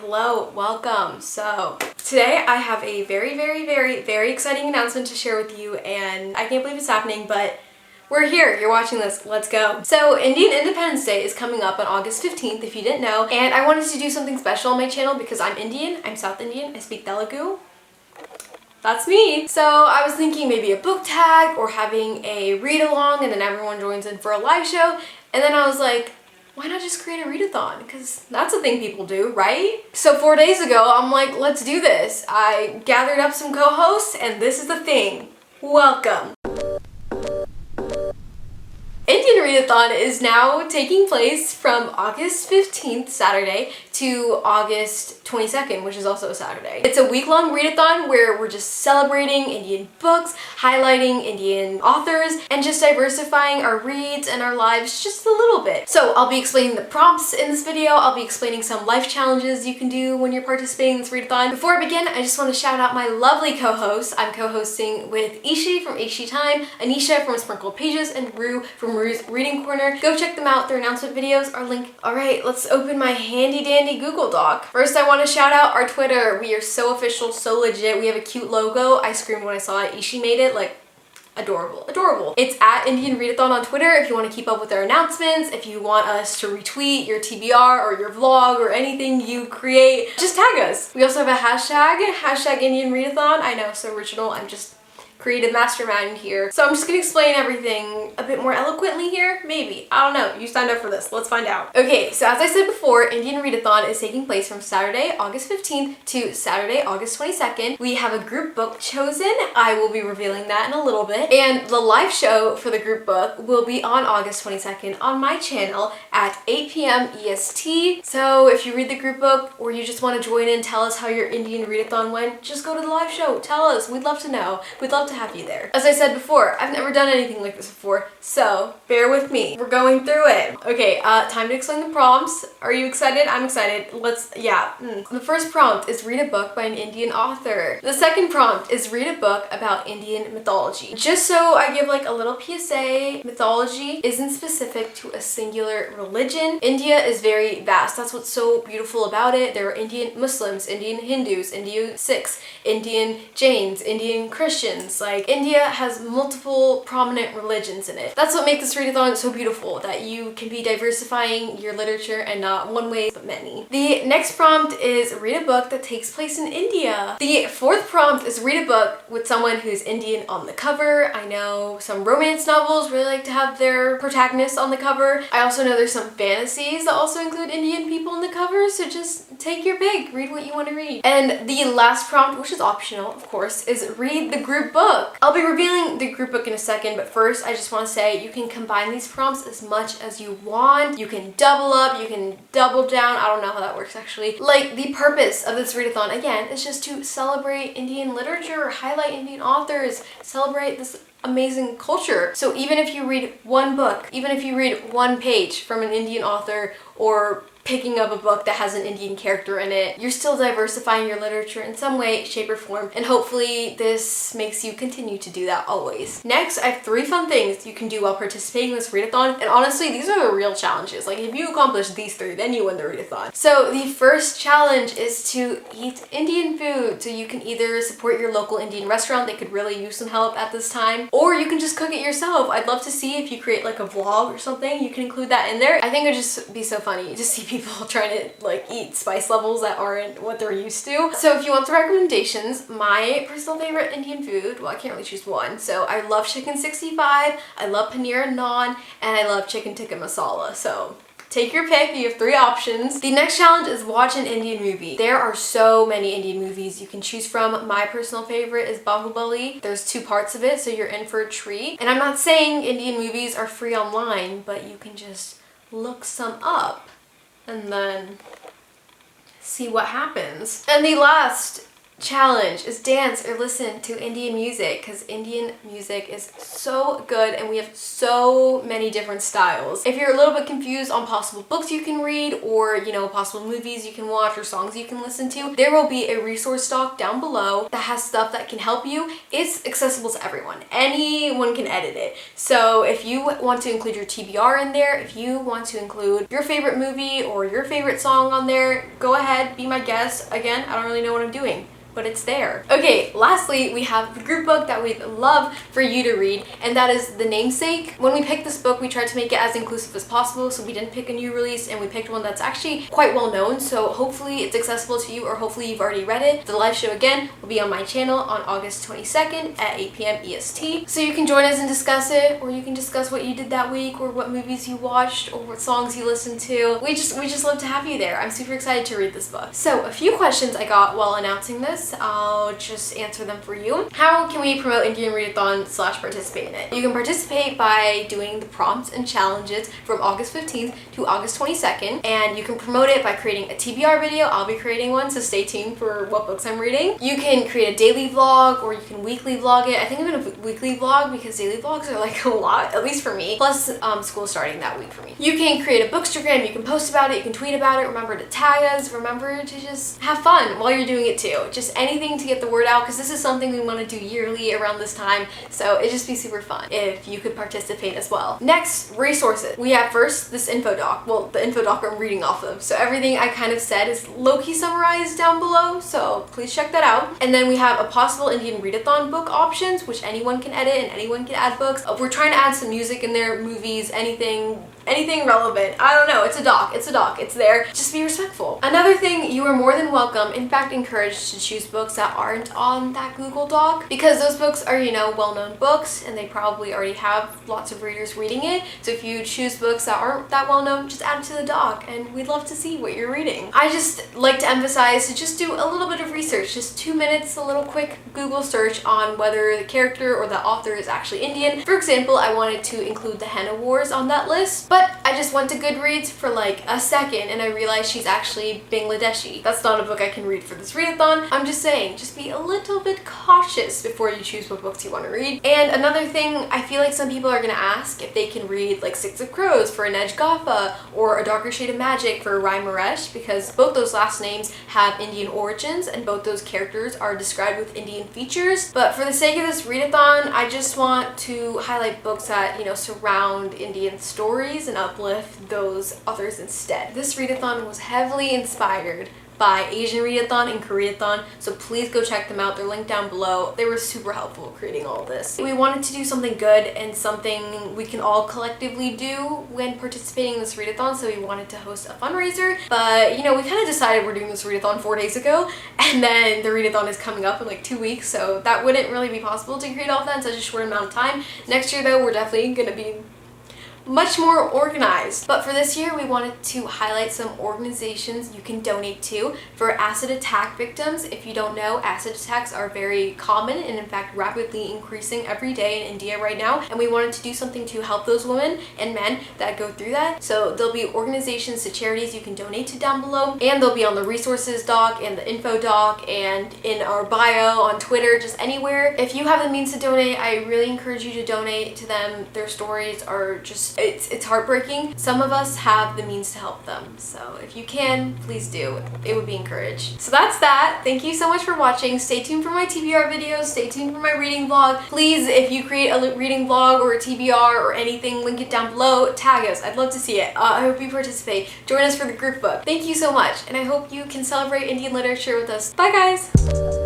Hello, welcome. So today I have a very exciting announcement to share with you, and I can't believe it's happening, but we're here. You're watching this. Let's go. So Indian Independence Day is coming up on August 15th, if you didn't know, and I wanted to do something special on my channel because I'm Indian. I'm South Indian. I speak Telugu. That's me. So I was thinking maybe a book tag or having a read-along and then everyone joins in for a live show, and then I was like, why not just create a readathon? Because that's a thing people do, right? So 4 days ago, I'm like, let's do this. I gathered up some co-hosts, and this is the thing. Welcome. Indian Readathon is now taking place from August 15th, Saturday, to August 22nd, which is also a Saturday. It's a week-long readathon where we're just celebrating Indian books, highlighting Indian authors, and just diversifying our reads and our lives just a little bit. So I'll be explaining the prompts in this video. I'll be explaining some life challenges you can do when you're participating in this readathon. Before I begin, I just want to shout out my lovely co-hosts. I'm co-hosting with Ishi from Ishi Time, Anisha from Sprinkled Pages, and Rue from Rue's Reading Corner. Go check them out. Their announcement videos are linked. Alright, let's open my handy dandy Google Doc. First, I want to shout out our Twitter. We are so official, so legit. We have a cute logo. I screamed when I saw it. Ishi made it. Like, adorable. It's at Indian Readathon on Twitter if you want to keep up with their announcements, if you want us to retweet your TBR or your vlog or anything you create, just tag us. We also have a hashtag Indian Readathon. I know, so original. I'm just creative mastermind here. So I'm just gonna explain everything a bit more eloquently here, maybe. I don't know, you signed up for this, let's find out. Okay, so as I said before, Indian Readathon is taking place from Saturday, August 15th to Saturday, August 22nd. We have a group book chosen. I will be revealing that in a little bit. And the live show for the group book will be on August 22nd on my channel at 8 p.m. EST. So if you read the group book or you just want to join in, tell us how your Indian Readathon went, just go to the live show, tell us, we'd love to know. We'd love to have you there. As I said before, I've never done anything like this before, so bear with me. We're going through it. Okay, time to explain the prompts. Are you excited? I'm excited. The first prompt is read a book by an Indian author. The second prompt is read a book about Indian mythology. Just so I give like a little PSA, mythology isn't specific to a singular religion. India is very vast. That's what's so beautiful about it. There are Indian Muslims, Indian Hindus, Indian Sikhs, Indian Jains, Indian Christians. Like, India has multiple prominent religions in it. That's what makes this readathon so beautiful, that you can be diversifying your literature and not one way but many. The next prompt is read a book that takes place in India. The fourth prompt is read a book with someone who's Indian on the cover. I know some romance novels really like to have their protagonists on the cover. I also know there's some fantasies that also include Indian people on the cover, so just take your pick, read what you want to read. And the last prompt, which is optional of course, is read the group book. I'll be revealing the group book in a second, but first I just want to say you can combine these prompts as much as you want. You can double up, you can double down. I don't know how that works actually. Like, the purpose of this readathon, again, is just to celebrate Indian literature, highlight Indian authors, celebrate this amazing culture. So even if you read one book, even if you read one page from an Indian author or picking up a book that has an Indian character in it, you're still diversifying your literature in some way, shape, or form, and hopefully this makes you continue to do that always. Next, I have 3 fun things you can do while participating in this readathon, and honestly, these are the real challenges. Like, if you accomplish these 3, then you win the readathon. So the first challenge is to eat Indian food. So you can either support your local Indian restaurant, they could really use some help at this time, or you can just cook it yourself. I'd love to see if you create like a vlog or something, you can include that in there. I think it would just be so funny to see people trying to like eat spice levels that aren't what they're used to. So if you want the recommendations, my personal favorite Indian food, well, I can't really choose one. So I love chicken 65, I love paneer and naan, and I love chicken tikka masala. So take your pick, you have 3 options. The next challenge is watch an Indian movie. There are so many Indian movies you can choose from. My personal favorite is Bahubali. There's 2 parts of it, so you're in for a treat. And I'm not saying Indian movies are free online, but you can just look some up and then see what happens. And the last challenge is dance or listen to Indian music, because Indian music is so good and we have so many different styles. If you're a little bit confused on possible books you can read, or possible movies you can watch or songs you can listen to, there will be a resource doc down below that has stuff that can help you. It's accessible to everyone. Anyone can edit it. So if you want to include your TBR in there, if you want to include your favorite movie or your favorite song on there, go ahead, be my guest. Again, I don't really know what I'm doing, but it's there. Okay, lastly, we have the group book that we'd love for you to read, and that is The Namesake. When we picked this book, we tried to make it as inclusive as possible, so we didn't pick a new release, and we picked one that's actually quite well known, so hopefully it's accessible to you, or hopefully you've already read it. The live show, again, will be on my channel on August 22nd at 8 p.m. EST, so you can join us and discuss it, or you can discuss what you did that week, or what movies you watched, or what songs you listened to. We just love to have you there. I'm super excited to read this book. So, a few questions I got while announcing this. I'll just answer them for you. How can we promote Indian Readathon / participate in it? You can participate by doing the prompts and challenges from August 15th to August 22nd, and you can promote it by creating a TBR video. I'll be creating one, so stay tuned for what books I'm reading. You can create a daily vlog, or you can weekly vlog it. I think I'm gonna weekly vlog because daily vlogs are like a lot, at least for me. Plus, school starting that week for me. You can create a bookstagram, you can post about it, you can tweet about it. Remember to tag us, remember to just have fun while you're doing it too. Just anything to get the word out, because this is something we want to do yearly around this time, so it'd just be super fun if you could participate as well. Next, resources. We have first this info doc. Well, the info doc I'm reading off of, so everything I kind of said is low-key summarized down below, so please check that out. And then we have a possible Indian Readathon book options, which anyone can edit and anyone can add books. We're trying to add some music in there, movies, anything relevant. I don't know, it's a doc, it's there. Just be respectful. Another thing, you are more than welcome, in fact encouraged, to choose books that aren't on that Google Doc, because those books are, well-known books, and they probably already have lots of readers reading it. So if you choose books that aren't that well-known, just add it to the doc, and we'd love to see what you're reading. I just like to emphasize to just do a little bit of research, just 2 minutes, a little quick Google search on whether the character or the author is actually Indian. For example, I wanted to include the Henna Wars on that list, but I just went to Goodreads for like a second and I realized she's actually Bangladeshi. That's not a book I can read for this readathon. I'm just saying, just be a little bit cautious before you choose what books you want to read. And another thing, I feel like some people are gonna ask if they can read like Six of Crows for Inej Gaffa or A Darker Shade of Magic for Rai Maresh, because both those last names have Indian origins and both those characters are described with Indian features. But for the sake of this readathon, I just want to highlight books that, surround Indian stories and uplift those authors instead. This readathon was heavily inspired by Asian Readathon and Koreathon, so please go check them out. They're linked down below. They were super helpful creating all of this. We wanted to do something good and something we can all collectively do when participating in this readathon, so we wanted to host a fundraiser. But we kind of decided we're doing this readathon 4 days ago, and then the readathon is coming up in like 2 weeks, so that wouldn't really be possible to create all of that in such a short amount of time. Next year though, we're definitely gonna be much more organized. But for this year, we wanted to highlight some organizations you can donate to for acid attack victims. If you don't know, acid attacks are very common and in fact rapidly increasing every day in India right now, and we wanted to do something to help those women and men that go through that. So there'll be organizations to charities you can donate to down below, and they'll be on the resources doc and the info doc and in our bio on Twitter, just anywhere. If you have the means to donate, I really encourage you to donate to them. Their stories are just it's heartbreaking. Some of us have the means to help them, so if you can, please do. It would be encouraged. So that's that. Thank you so much for watching. Stay tuned for my TBR videos. Stay tuned for my reading vlog. Please, if you create a reading vlog or a TBR or anything, link it down below. Tag us. I'd love to see it. I hope you participate. Join us for the group book. Thank you so much, and I hope you can celebrate Indian literature with us. Bye, guys!